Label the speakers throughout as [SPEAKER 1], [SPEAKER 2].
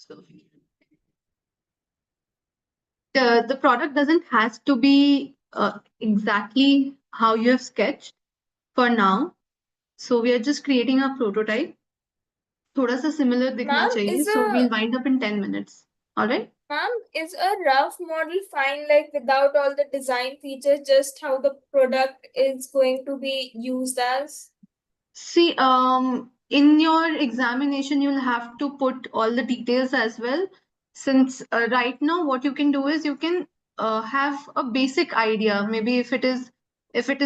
[SPEAKER 1] So the product doesn't has to be exactly how you have sketched for now. So we are just creating a prototype. थोड़ा सा similar दिखना
[SPEAKER 2] Ma'am,
[SPEAKER 1] चाहिए. So we'll wind up in 10 minutes. All right.
[SPEAKER 2] Ma'am, is a rough model fine, like without all the design features, just how the product is going to be used as?
[SPEAKER 1] See, in your examination, you'll have to put all the details as well. Since right now, what you can do is you can have a basic idea. Maybe if it is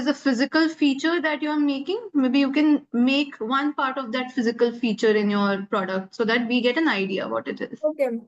[SPEAKER 1] a physical feature that you are making, maybe you can make one part of that physical feature in your product so that we get an idea what it is.
[SPEAKER 2] Okay.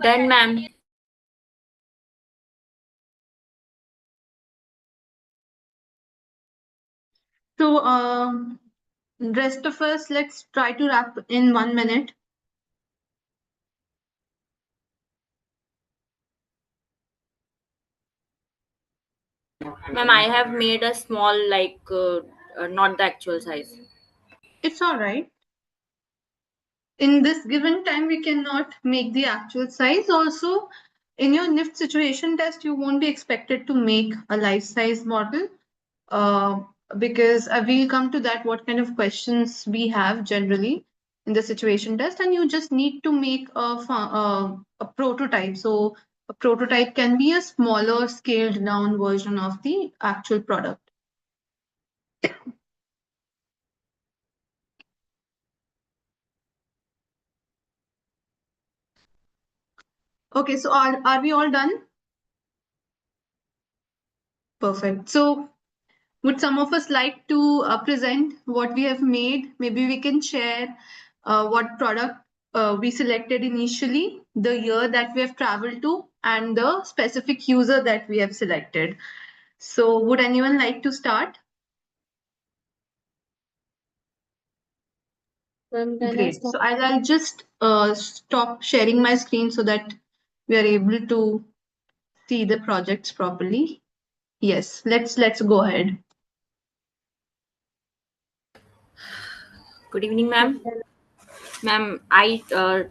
[SPEAKER 3] Done, ma'am.
[SPEAKER 1] So, rest of us, let's try to wrap in 1 minute.
[SPEAKER 3] Ma'am, I have made a small, like, not the actual size.
[SPEAKER 1] It's all right. In this given time, we cannot make the actual size. Also, in your NIFT situation test, you won't be expected to make a life size model, uh, because we'll come to that, what kind of questions we have generally in the situation test, and you just need to make a prototype. So a prototype can be a smaller scaled down version of the actual product. Okay, so are we all done? Perfect. So would some of us like to present what we have made? Maybe we can share what product we selected initially, the year that we have traveled to, and the specific user that we have selected. So would anyone like to start? Great. So I'll just stop sharing my screen so that we are able to see the projects properly. Yes, let's go ahead.
[SPEAKER 3] Good evening, ma'am. Ma'am, I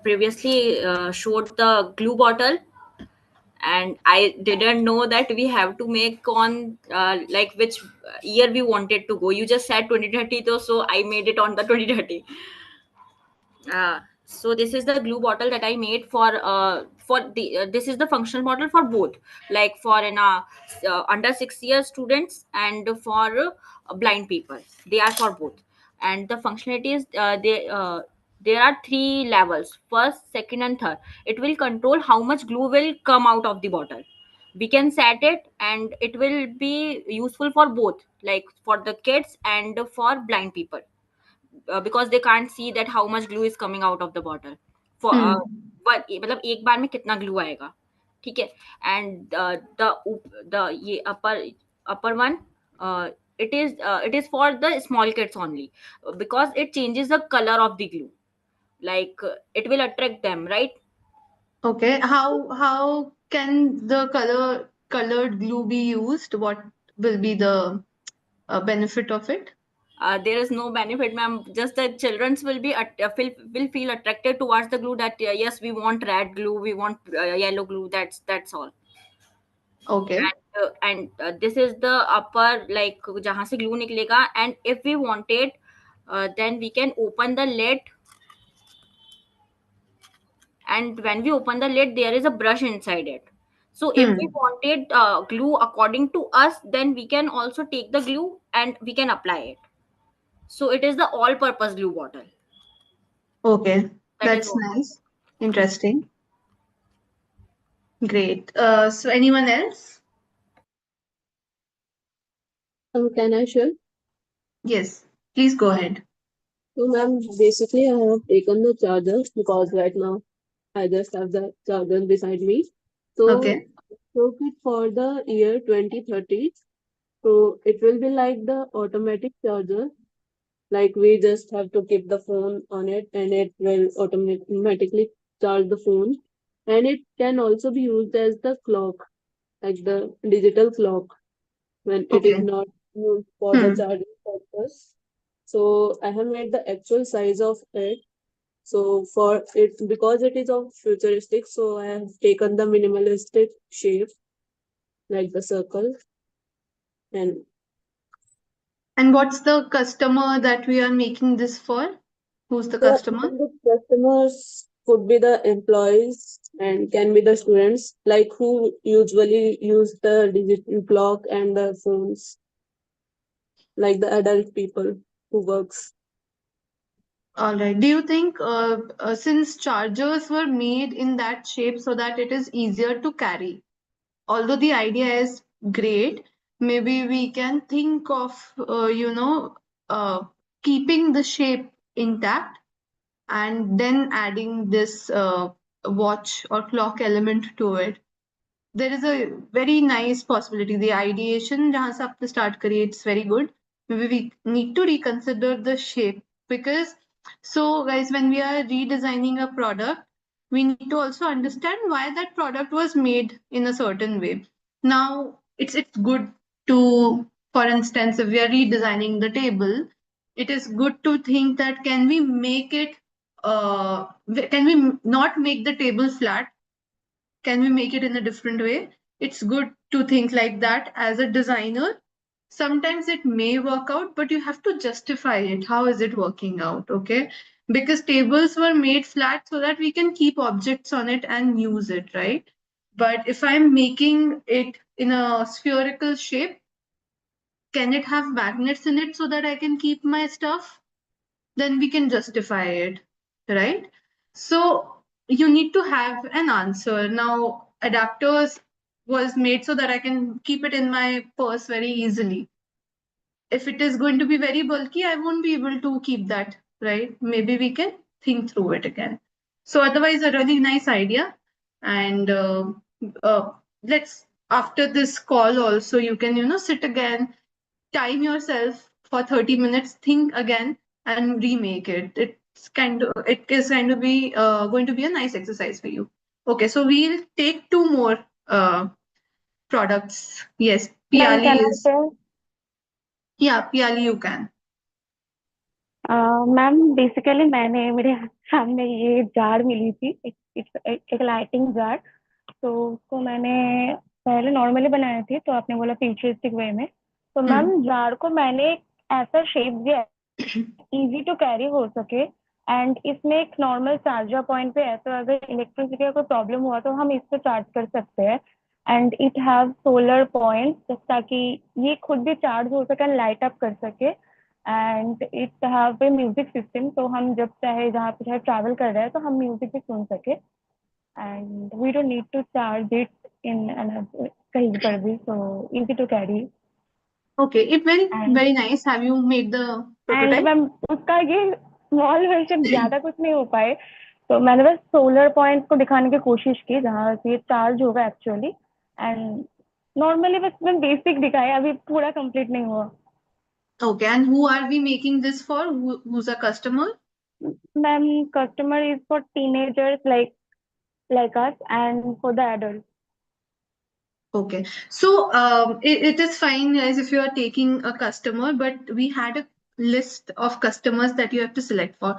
[SPEAKER 3] previously showed the glue bottle, and I didn't know that we have to make on like which year we wanted to go. You just said 2030 though, so I made it on the 2030. So this is the glue bottle that I made for the this is the functional model for both, like for in under 6 year students and for blind people. They are for both, and the functionality is there are three levels: first, second, and third. It will control how much glue will come out of the bottle. We can set it, and it will be useful for both, like for the kids and for blind people, because they can't see that how much glue is coming out of the bottle for
[SPEAKER 1] Hmm.
[SPEAKER 3] but मतलब एक बार में कितना glue आएगा, ठीक है. And the ये upper one, uh, it is for the small kids only, because it changes the color of the glue, like it will attract them, right?
[SPEAKER 1] Okay. How can the colored glue be used? What will be the benefit of it?
[SPEAKER 3] There is no benefit, ma'am. Just the childrens will be will feel attracted towards the glue, that yes, we want red glue, we want yellow glue. That's all.
[SPEAKER 1] Okay.
[SPEAKER 3] And this is the upper, like जहाँ से glue निकलेगा. And if we want it, then we can open the lid, and when we open the lid there is a brush inside it. So if we
[SPEAKER 1] Hmm.
[SPEAKER 3] wanted glue according to us, then we can also take the glue and we can apply it. So it is the all purpose glue bottle.
[SPEAKER 1] Okay.
[SPEAKER 3] That is
[SPEAKER 1] That's
[SPEAKER 3] all.
[SPEAKER 1] nice. Interesting. Great. So anyone else?
[SPEAKER 4] Can I share?
[SPEAKER 1] Yes. Please go ahead.
[SPEAKER 4] So, ma'am, basically, I have taken the charger because right now I just have the charger beside me. So,
[SPEAKER 1] Okay.
[SPEAKER 4] I took it for the year 2030. So, it will be like the automatic charger. Like, we just have to keep the phone on it and it will automatically charge the phone. And it can also be used as the clock, like the digital clock, when it is
[SPEAKER 1] Okay.
[SPEAKER 4] not used for the
[SPEAKER 1] Hmm.
[SPEAKER 4] charging purpose. So I have made the actual size of it. So for it, because it is of futuristic, so I have taken the minimalistic shape, like the circle. And
[SPEAKER 1] And what's the customer that we are making this for? Who's the customer?
[SPEAKER 4] the customers could be the employees and can be the students, like who usually use the digital clock and the phones, like the adult people who works.
[SPEAKER 1] All right. Do you think, since chargers were made in that shape so that it is easier to carry, although the idea is great, maybe we can think of, uh, keeping the shape intact and then adding this watch or clock element to it. There is a very nice possibility. The ideation जहाँ से आपने start करी, it's very good. Maybe we need to reconsider the shape, because so guys, when we are redesigning a product, we need to also understand why that product was made in a certain way. Now it's good to, for instance, if we are redesigning the table, it is good to think that can we make it can we not make the table flat, can we make it in a different way? It's good to think like that as a designer. Sometimes it may work out, but you have to justify it. How is it working out? Okay. Because tables were made flat so that we can keep objects on it and use it, right? But if I'm making it in a spherical shape, can it have magnets in it so that I can keep my stuff? Then we can justify it, right? So you need to have an answer. Now, adapters was made so that I can keep it in my purse very easily. If it is going to be very bulky, I won't be able to keep that, right? Maybe we can think through it again. So otherwise, a really nice idea. And uh, let's, after this call also, you can, sit again, time yourself for 30 minutes, think again, and remake it. It is kind of be going to be a nice exercise for you. Okay, so we'll take two more products. Yes,
[SPEAKER 5] Ma'am,
[SPEAKER 1] Piali
[SPEAKER 5] can I
[SPEAKER 1] is,
[SPEAKER 5] share?
[SPEAKER 1] yeah, Piali you can.
[SPEAKER 5] Ma'am basically मैंने मेरे सामने ये jar मिली थी, एक lighting jar. तो उसको मैंने पहले नॉर्मली बनाया थी, तो आपने बोला फ्यूचरिस्टिक वे में, तो
[SPEAKER 1] हम्म।
[SPEAKER 5] मैम जार को मैंने एक ऐसा शेप दिया इजी टू कैरी हो सके, एंड इसमें एक नॉर्मल चार्जर पॉइंट पे है, तो अगर इलेक्ट्रिसिटी का कोई प्रॉब्लम हुआ तो हम इससे चार्ज कर सकते हैं। And it have solar point, ताकि ये खुद भी चार्ज हो सके एंड लाइट अप कर सके। And it have a music system, तो हम जब चाहे जहाँ पे चाहे ट्रैवल कर रहे हैं तो हम म्यूजिक भी सुन सके, and we don't need to charge it in कहीं पर भी, so easy to carry.
[SPEAKER 1] Okay, it very
[SPEAKER 5] and
[SPEAKER 1] very nice. Have you made the
[SPEAKER 5] and
[SPEAKER 1] prototype?
[SPEAKER 5] Ma'am उसका ये स्मॉल वर्जन ज्यादा कुछ नहीं हो पाए, तो मैंने बस सोलर पॉइंट को दिखाने की कोशिश की जहाँ से ये चार्ज होगा एक्चुअली, एंड नॉर्मली बस मैं बेसिक दिखाया, अभी पूरा कंप्लीट नहीं हुआ।
[SPEAKER 1] Okay, and who are we making this for? Who's a customer?
[SPEAKER 5] Ma'am customer is for teenagers like us and for the adults.
[SPEAKER 1] Okay, so it is fine, guys, if you are taking a customer, but we had a list of customers that you have to select for.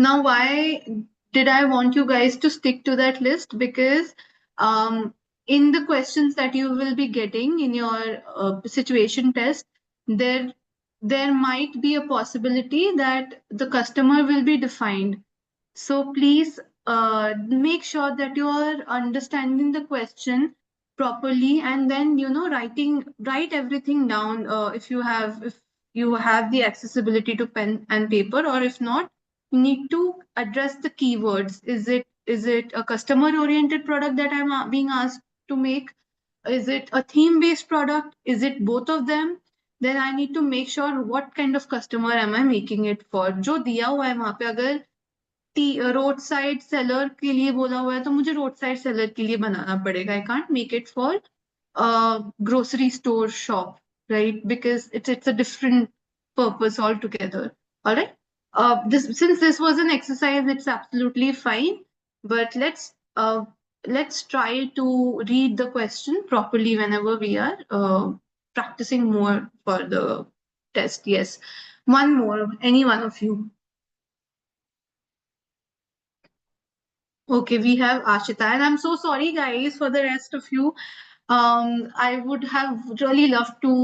[SPEAKER 1] Now, why did I want you guys to stick to that list? Because in the questions that you will be getting in your situation test, there might be a possibility that the customer will be defined. So please make sure that you are understanding the question properly, and then write everything down, if you have the accessibility to pen and paper, or if not, you need to address the keywords. Is it a customer oriented product that I'm being asked to make? Is it a theme based product? Is it both of them? Then I need to make sure what kind of customer am I making it for. जो दिया हुआ है वहां पे, अगर road side seller के लिए बोला हुआ है तो मुझे रोड साइड सेलर के लिए बनाना पड़ेगा. I can't make it for grocery store shop, right? Because it's a different purpose altogether. All right. Since this was an exercise, it's absolutely fine. But let's try to read the question properly whenever we are practicing more for the test. Yes. One more. Any one of you? Okay, we have Ashita, and I'm so sorry, guys, for the rest of you. I would have really loved to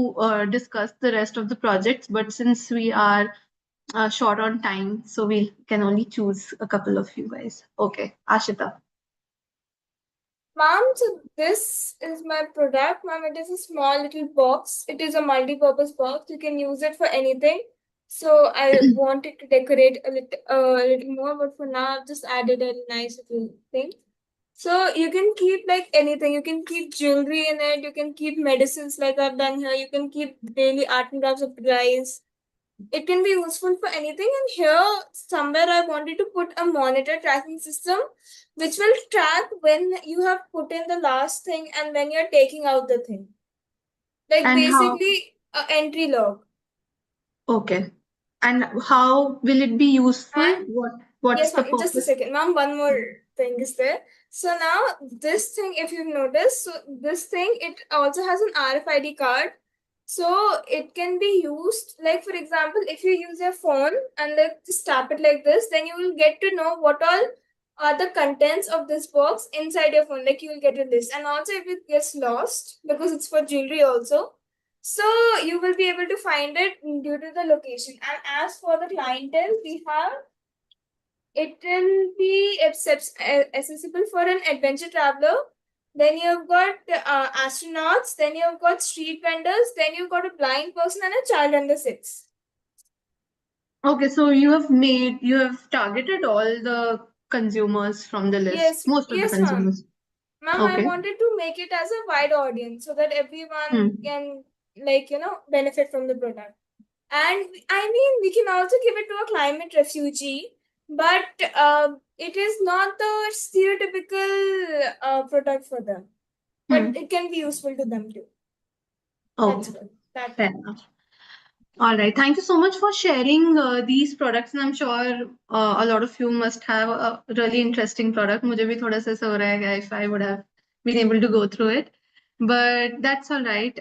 [SPEAKER 1] discuss the rest of the projects, but since we are short on time, so we can only choose a couple of you guys. Okay, Ashita.
[SPEAKER 2] Ma'am, so this is my product. Ma'am, it is a small little box. It is a multi-purpose box. You can use it for anything. So I wanted to decorate a little more, but for now I've just added a nice little thing. So you can keep like anything. You can keep jewelry in it. You can keep medicines like I've done here. You can keep daily art and crafts supplies. It can be useful for anything. And here somewhere I wanted to put a monitor tracking system which will track when you have put in the last thing and when you're taking out the thing. Like
[SPEAKER 1] And how?
[SPEAKER 2] basically a entry log.
[SPEAKER 1] Okay. And how will it be useful?
[SPEAKER 2] And
[SPEAKER 1] What's
[SPEAKER 2] yes,
[SPEAKER 1] the
[SPEAKER 2] ma'am, just a
[SPEAKER 1] purpose?
[SPEAKER 2] second. Ma'am, one more thing is there. So now this thing, if you've noticed, so this thing, it also has an RFID card. So it can be used, like for example, if you use your phone and like just tap it like this, then you will get to know what all are the contents of this box inside your phone. Like you will get a list. And also if it gets lost, because it's for jewelry also, so you will be able to find it due to the location. And as for the clientele, we have it will be accessible for an adventure traveler. Then you've got astronauts. Then you've got street vendors. Then you've got a blind person and a child under 6.
[SPEAKER 1] Okay, so you have targeted all the consumers from the list, most of the
[SPEAKER 2] Yes, ma'am.
[SPEAKER 1] consumers.
[SPEAKER 2] Ma'am, I
[SPEAKER 1] Okay.
[SPEAKER 2] wanted to make it as a wide audience so that everyone can, like, benefit from the product. And I mean, we can also give it to a climate refugee, but it is not the stereotypical product for them. But it can be useful to them too. That's
[SPEAKER 1] Okay.
[SPEAKER 2] good.
[SPEAKER 1] Fair enough. All right. Thank you so much for sharing these products, and I'm sure a lot of you must have a really interesting product. मुझे भी थोड़ा सा ऐसा हो रहा है if I would have been able to go through it, but that's all right.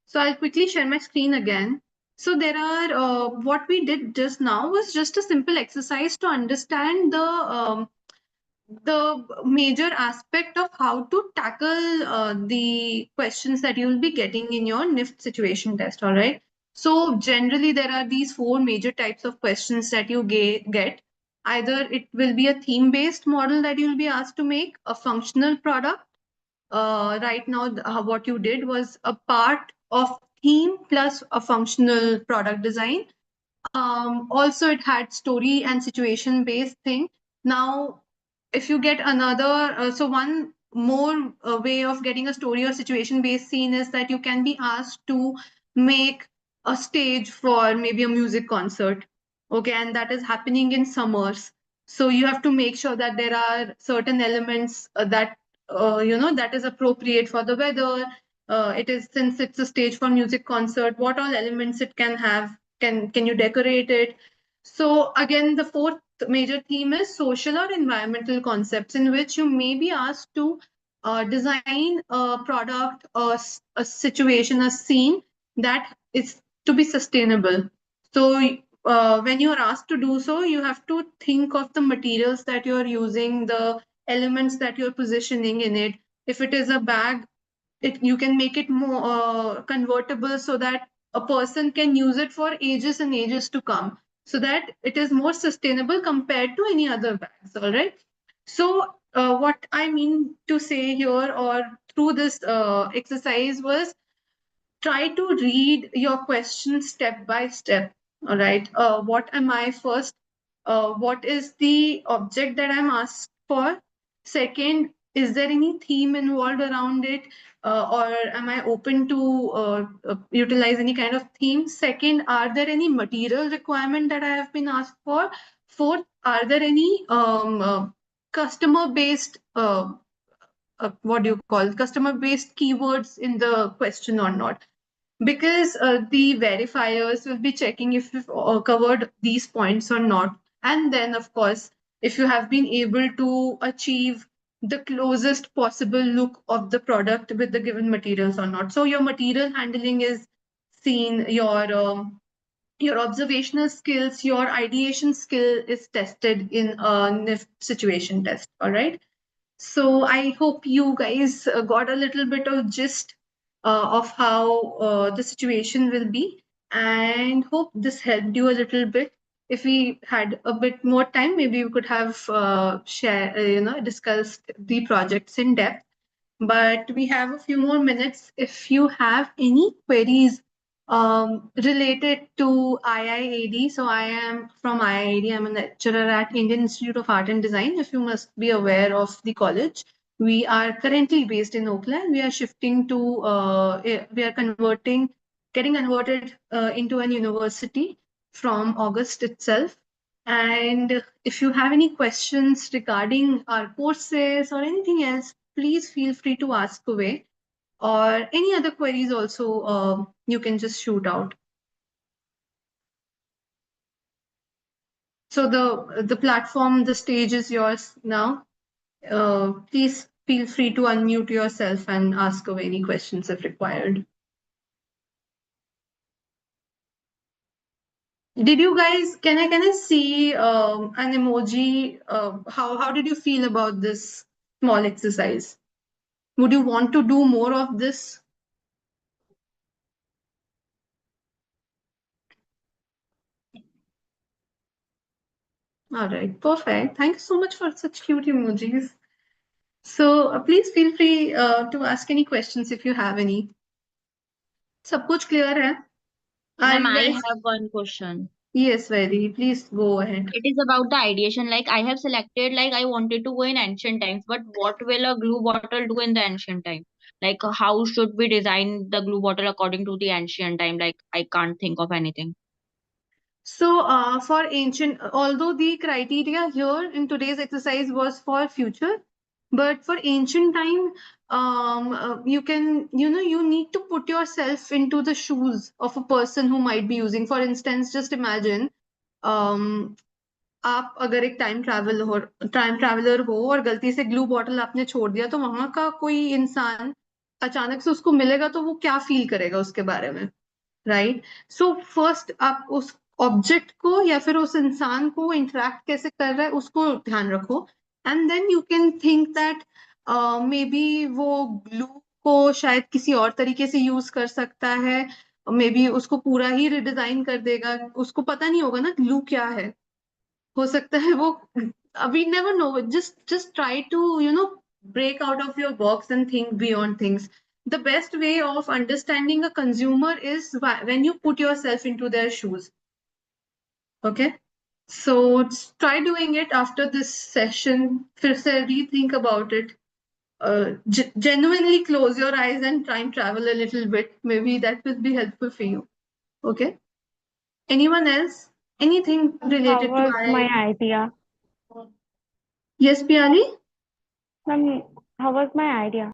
[SPEAKER 1] So I'll quickly share my screen again. So there are what we did just now was just a simple exercise to understand the major aspect of how to tackle the questions that you'll be getting in your NIFT situation test, all right? So generally there are these four major types of questions that you get. Either it will be a theme-based model that you'll be asked to make, a functional product. Right now, what you did was a part of theme plus a functional product design. Also, it had story and situation based thing. Now, if you get another, so one more way of getting a story or situation based scene is that you can be asked to make a stage for maybe a music concert. Okay, and that is happening in summers. So you have to make sure that there are certain elements that that is appropriate for the weather. It is, since it's a stage for music concert, what all elements it can have, can you decorate it? So again, the fourth major theme is social or environmental concepts, in which you may be asked to design a product, a situation, a scene that is to be sustainable. So when you are asked to do so, you have to think of the materials that you're using, the elements that you're positioning in it. If it is a bag, you can make it more convertible so that a person can use it for ages and ages to come, so that it is more sustainable compared to any other bags. All right. So what I mean to say here, or through this exercise, was try to read your question step by step. All right. What am I first? What is the object that I'm asked for? Second, is there any theme involved around it? Or am I open to utilize any kind of theme? Second, are there any material requirement that I have been asked for? Fourth, are there any customer based what do you call customer based keywords in the question or not? Because the verifiers will be checking if you've covered these points or not. And then, of course, if you have been able to achieve the closest possible look of the product with the given materials or not. So your material handling is seen, your observational skills, your ideation skill is tested in a NIFT situation test. All right. So I hope you guys got a little bit of gist of how the situation will be, and hope this helped you a little bit. If we had a bit more time, maybe we could have discussed the projects in depth. But we have a few more minutes. If you have any queries related to IIAD, so I am from IIAD. I'm a lecturer at Indian Institute of Art and Design. If you must be aware of the college, we are currently based in Oakland. We are shifting to, we are getting converted into an university from August itself. And if you have any questions regarding our courses or anything else, please feel free to ask away. Or any other queries also, you can just shoot out. So the platform, the stage is yours now. Please feel free to unmute yourself and ask away any questions if required. Did you guys, can I see an emoji? How did you feel about this small exercise? Would you want to do more of this? All right, perfect. Thank you so much for such cute emojis. So please feel free to ask any questions if you have any. सब कुछ clear है? Are
[SPEAKER 3] Ma'am,
[SPEAKER 1] you
[SPEAKER 3] I
[SPEAKER 1] guys?
[SPEAKER 3] have one question.
[SPEAKER 1] Yes, very. Please go ahead.
[SPEAKER 3] It is about the ideation. Like I have selected, like I wanted to go in ancient times, but what will a glue bottle do in the ancient time? Like how should we design the glue bottle according to the ancient time? Like I can't think of anything.
[SPEAKER 1] So for ancient, although the criteria here in today's exercise was for future, but for ancient time, you can, you need to put yourself into the shoes of a person who might be using. For instance, just imagine, आप अगर एक time traveller हो और गलती से glue bottle आपने छोड़ दिया, तो वहां का कोई इंसान अचानक से उसको मिलेगा तो वो क्या फील करेगा उसके बारे में, राइट? सो फर्स्ट आप उस ऑब्जेक्ट को या फिर उस इंसान को इंटरेक्ट कैसे कर रहा है उसको ध्यान रखो, and then you can think that maybe वो glue को शायद किसी और तरीके से यूज कर सकता है, मे बी उसको पूरा ही रिडिजाइन कर देगा, उसको पता नहीं होगा ना ग्लू क्या है, हो सकता है वो, we never know. Just try to, break out of your box and think beyond things. The best way of understanding a consumer is when you put yourself into their shoes. Okay, so try doing it after this session. फिर से rethink about it. Genuinely close your eyes and try and travel a little bit. Maybe that will be helpful for you. Okay. Anyone else? Anything
[SPEAKER 5] How
[SPEAKER 1] related to
[SPEAKER 5] was my idea?
[SPEAKER 1] Yes, Piali?
[SPEAKER 5] Ma'am, how was my idea?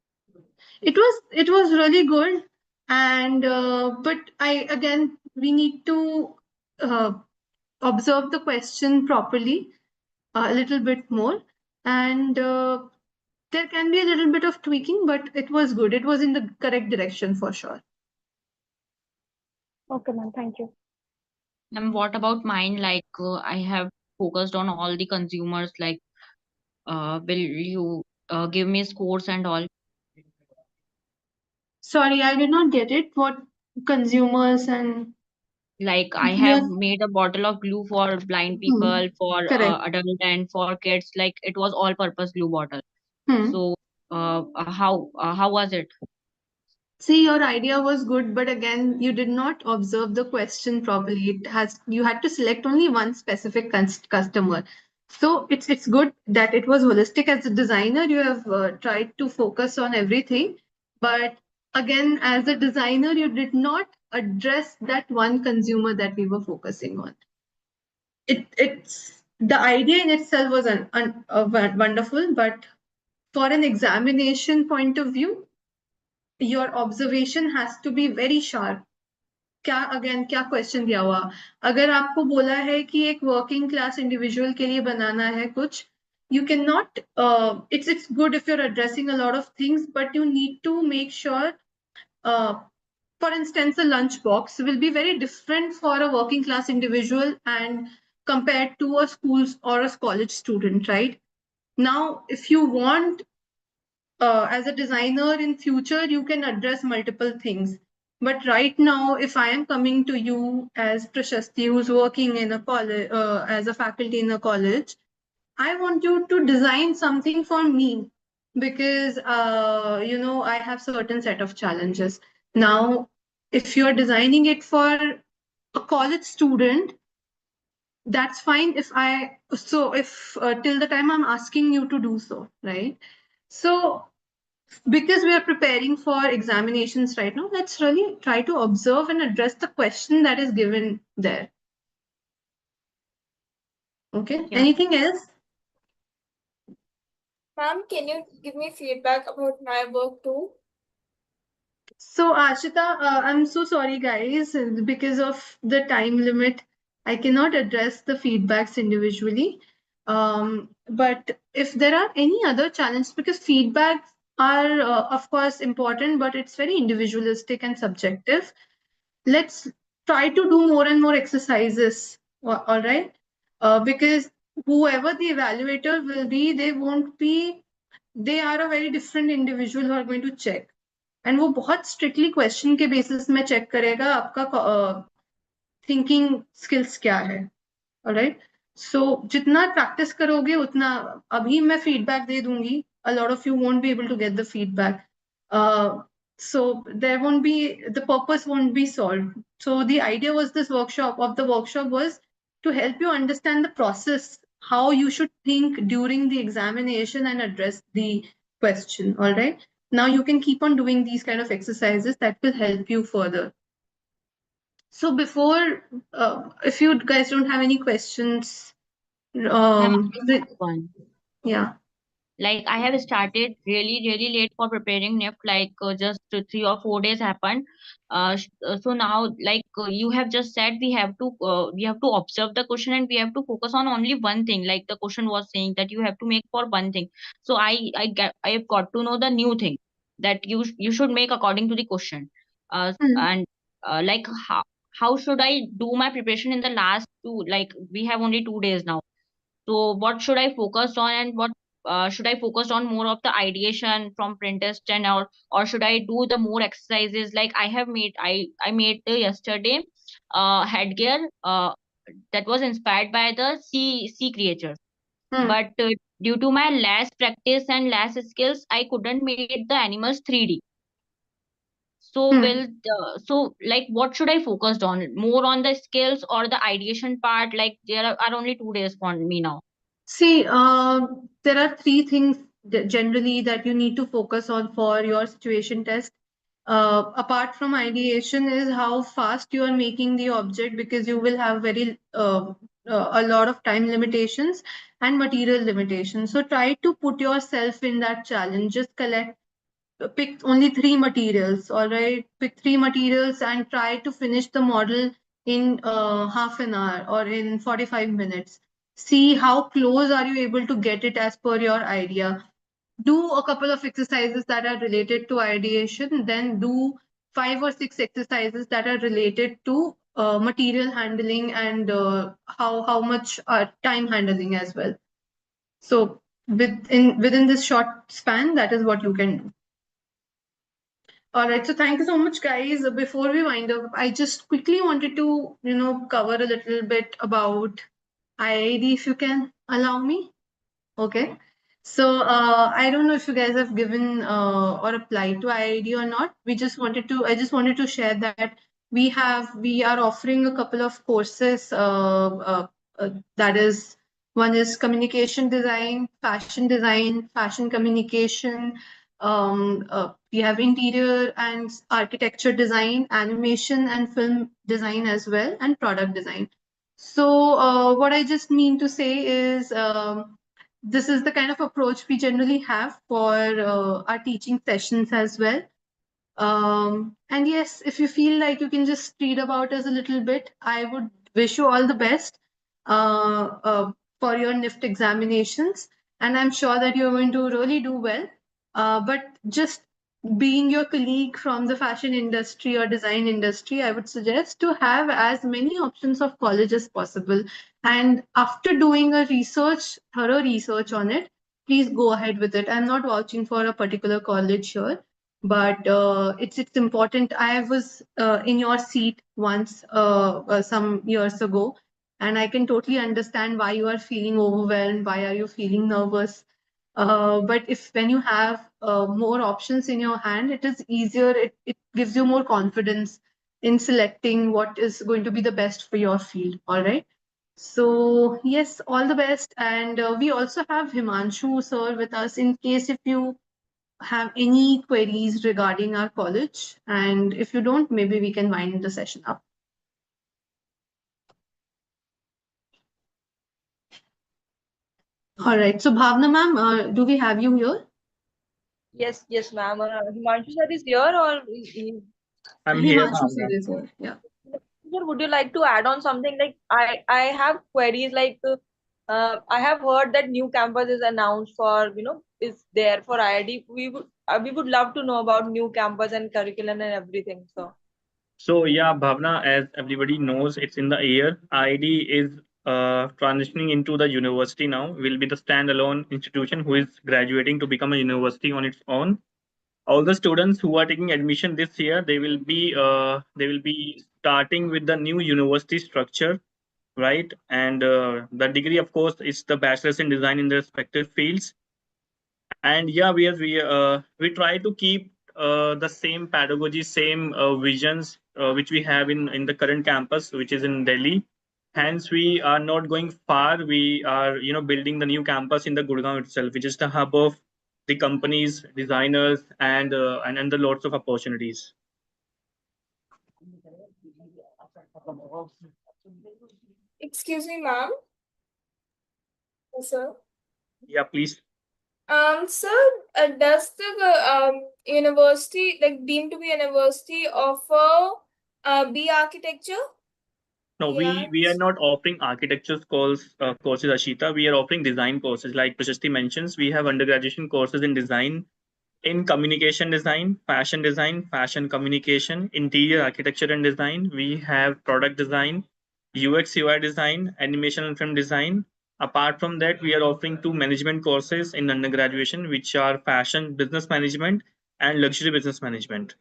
[SPEAKER 1] It was really good, and but we need to uh, observe the question properly a little bit more, and there can be a little bit of tweaking, but it was good. It was in the correct direction for sure.
[SPEAKER 5] Okay, ma'am. Thank you.
[SPEAKER 3] And what about mine? Like I have focused on all the consumers. Like, will you give me scores and all?
[SPEAKER 1] Sorry, I did not get it. What consumers and
[SPEAKER 3] Like I
[SPEAKER 1] yes,
[SPEAKER 3] have made a bottle of glue for blind
[SPEAKER 1] hmm,
[SPEAKER 3] people, for
[SPEAKER 1] correct.
[SPEAKER 3] adult and for kids. Like it was all purpose glue bottle.
[SPEAKER 1] Hmm.
[SPEAKER 3] So how was it?
[SPEAKER 1] See, your idea was good, but again, you did not observe the question properly. You had to select only one specific customer. So it's good that it was holistic. As a designer, you have tried to focus on everything, but again, as a designer, you did not address that one consumer that we were focusing on. It's the idea in itself was wonderful, but for an examination point of view, your observation has to be very sharp. क्या question दिया हुआ, अगर आपको बोला है कि एक working class individual के लिए बनाना है कुछ, you cannot, it's good if you're addressing a lot of things, but you need to make sure, uh, for instance, a lunch box will be very different for a working class individual and compared to a school or a college student, right? Now if you want, as a designer in future, you can address multiple things, but right now if I am coming to you as Prashasti, who's working in a college, as a faculty in a college, I want you to design something for me, because I have certain set of challenges. Now if you're designing it for a college student, that's fine. If till the time I'm asking you to do so, right? So because we are preparing for examinations right now, let's really try to observe and address the question that is given there. Okay.
[SPEAKER 3] Yeah.
[SPEAKER 1] Anything else?
[SPEAKER 2] Ma'am, can you give me feedback about my work too?
[SPEAKER 1] So Ashita, I'm so sorry guys, because of the time limit, I cannot address the feedbacks individually. But if there are any other challenges, because feedbacks are of course important, but it's very individualistic and subjective. Let's try to do more and more exercises. All right, because whoever the evaluator will be, they are a very different individual who are going to check, and वो बहुत strictly question के basis में check करेगा आपका thinking skills क्या है. Alright, so जितना practice करोगे उतना, अभी मैं feedback दे दूंगी, a lot of you won't be able to get the feedback, so the purpose won't be solved. So the idea was the workshop was to help you understand the process, how you should think during the examination and address the question. All right, now you can keep on doing these kind of exercises that will help you further. So before, if you guys don't have any questions,
[SPEAKER 3] Ma'am,
[SPEAKER 1] um,
[SPEAKER 3] I have one.
[SPEAKER 1] yeah.
[SPEAKER 3] Like I have started really late for preparing NIFT. Like just 3 or 4 days happened. So now, like you have just said, we have to observe the question and we have to focus on only one thing. Like the question was saying that you have to make for one thing. So I have got to know the new thing that you should make according to the question. And like how should I do my preparation in the last two? Like we have only 2 days now. So what should I focus on and should I focus on more of the ideation from print test, and or should I do the more exercises? Like I made yesterday headgear that was inspired by the sea creatures,
[SPEAKER 1] Hmm.
[SPEAKER 3] but due to my less practice and less skills, I couldn't make the animals 3D. So
[SPEAKER 1] Hmm.
[SPEAKER 3] like what should I focus on? More on the skills or the ideation part? Like there are only 2 days for me now.
[SPEAKER 1] See, there are three things generally that you need to focus on for your situation test. Apart from ideation, is how fast you are making the object, because you will have a lot of time limitations and material limitations. So try to put yourself in that challenge. Just pick only three materials. All right, pick three materials and try to finish the model in half an hour or in 45 minutes. See how close are you able to get it as per your idea. Do a couple of exercises that are related to ideation, then do 5 or 6 exercises that are related to material handling and how much time handling as well. So within this short span, that is what you can do. All right, so thank you so much, guys. Before we wind up, I just quickly wanted to, cover a little bit about IID, if you can allow me. Okay. So I don't know if you guys have given or applied to IID or not. I just wanted to share that we are offering a couple of courses. That is, one is communication design, fashion communication. We have interior and architecture design, animation and film design as well, and product design. So what I just mean to say is, this is the kind of approach we generally have for our teaching sessions as well. And yes, if you feel like you can just read about us a little bit, I would wish you all the best for your NIFT examinations. And I'm sure that you're going to really do well. But just being your colleague from the fashion industry or design industry, I would suggest to have as many options of college as possible. And after doing thorough research on it, please go ahead with it. I'm not vouching for a particular college here, but it's important. I was in your seat once some years ago, and I can totally understand why you are feeling overwhelmed, why are you feeling nervous. But if when you have more options in your hand, it is easier. It gives you more confidence in selecting what is going to be the best for your field. All right. So yes, all the best. And we also have Himanshu sir with us in case if you have any queries regarding our college. And if you don't, maybe we can wind the session up. All right. So Bhavna ma'am, do we have you here?
[SPEAKER 6] Yes, ma'am. Himanshu sir is here or
[SPEAKER 7] I'm here,
[SPEAKER 1] Himanshu sir
[SPEAKER 7] Bhavna.
[SPEAKER 1] is here. Yeah.
[SPEAKER 6] sir, would you like to add on something? Like I have queries like I have heard that new campus is announced for is there for IID. We would love to know about new campus and curriculum and everything.
[SPEAKER 7] So yeah, Bhavna, as everybody knows, it's in the air. IID is transitioning into the university now. Will be the standalone institution who is graduating to become a university on its own. All the students who are taking admission this year, they will be starting with the new university structure, right? And the degree, of course, is the bachelor's in design in the respective fields. And yeah, we try to keep the same pedagogy, same visions which we have in the current campus, which is in Delhi. Hence we are not going far. We are building the new campus in the Gurgaon itself, which is the hub of the companies, designers, and the lots of opportunities.
[SPEAKER 2] Excuse me, ma'am. Yes, sir.
[SPEAKER 7] Yeah, please.
[SPEAKER 2] Sir, does the university, like deemed to be university, offer B architecture?
[SPEAKER 7] No, we are
[SPEAKER 2] Yes.
[SPEAKER 7] not offering architecture courses, Ashita. We are offering design courses. Like Prashasti mentions, we have undergraduate courses in design, in communication design, fashion communication, interior architecture and design. We have product design, UX UI design, animation and film design. Apart from that, we are offering 2 management courses in undergraduation, which are fashion business management and luxury business management.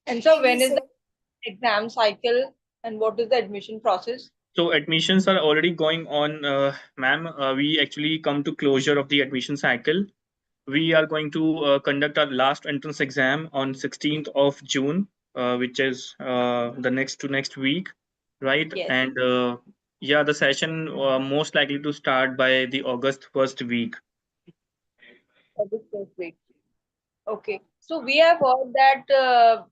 [SPEAKER 6] And so when is the exam cycle and what is the admission process?
[SPEAKER 7] So admissions are already going on, ma'am. We actually come to closure of the admission cycle. We are going to conduct our last entrance exam on 16th of June, which is the next week, right?
[SPEAKER 6] Yes.
[SPEAKER 7] And yeah, the session most likely to start by the August first week.
[SPEAKER 6] August first week. Okay. So we have heard that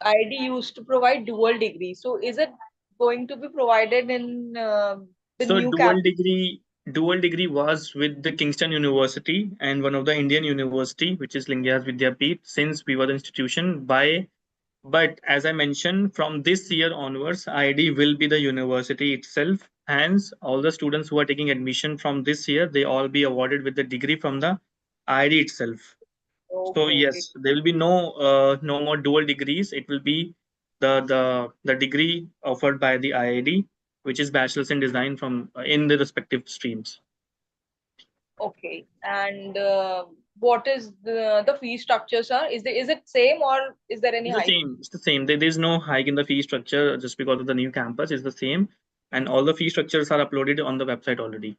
[SPEAKER 6] ID used to provide dual degree. So is it going to be provided in the
[SPEAKER 7] So
[SPEAKER 6] new campus?
[SPEAKER 7] dual degree was with the Kingston University and one of the Indian university, which is Lingyas Vidyapeeth, since we were the institution by. But as I mentioned, from this year onwards, IID will be the university itself. Hence, all the students who are taking admission from this year, they all be awarded with the degree from the IID itself. So
[SPEAKER 6] Okay, okay.
[SPEAKER 7] yes, there will be no more dual degrees. It will be the degree offered by the IID, which is bachelor's in design from in the respective streams.
[SPEAKER 6] Okay. And what is the fee structure, sir? Is it same or is there any
[SPEAKER 7] It's the
[SPEAKER 6] hike?
[SPEAKER 7] same. It's the same. There's no hike in the fee structure just because of the new campus. It's the same, and all the fee structures are uploaded on the website already.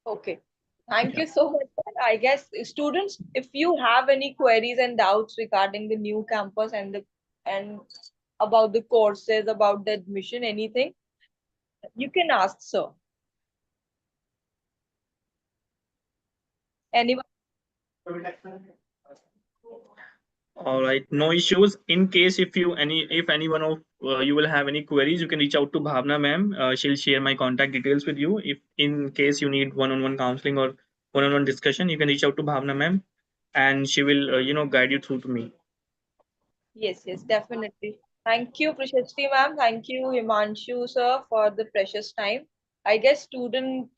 [SPEAKER 6] Okay. Thank you so much, sir. I guess students, if you have any queries and doubts regarding the new campus and about the courses, about the admission, anything, you can ask, sir. Anyone?
[SPEAKER 7] All right, no issues. In case if any one of you will have any queries, you can reach out to Bhavna ma'am. She'll share my contact details with you. If in case you need one-on-one counseling or one-on-one discussion, you can reach out to Bhavna ma'am, and she will guide you through to me.
[SPEAKER 6] Yes, yes, definitely. Thank you, Prashasti ma'am. Thank you, Himanshu sir, for the precious time. I guess students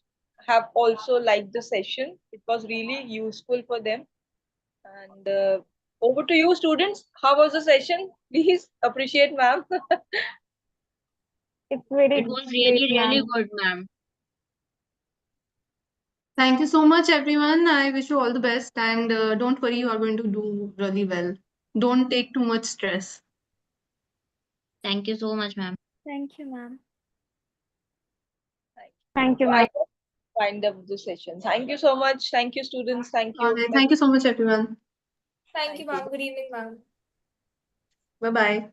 [SPEAKER 6] have also liked the session. It was really useful for them. And over to you, students. How was the session? Please appreciate, ma'am.
[SPEAKER 5] It's very
[SPEAKER 3] It was
[SPEAKER 5] great,
[SPEAKER 3] really, really
[SPEAKER 5] ma'am.
[SPEAKER 3] good, ma'am.
[SPEAKER 1] Thank you so much, everyone. I wish you all the best, and don't worry, you are going to do really well. Don't take too much stress.
[SPEAKER 3] Thank you so much, ma'am.
[SPEAKER 8] Thank you, ma'am.
[SPEAKER 5] Thank you,
[SPEAKER 6] So I
[SPEAKER 5] ma'am.
[SPEAKER 6] wind up the session. Thank you so much. Thank you, students. Thank you.
[SPEAKER 1] Okay, thank you so much, everyone.
[SPEAKER 2] Thank you, ma'am. Good evening, ma'am.
[SPEAKER 1] Bye bye.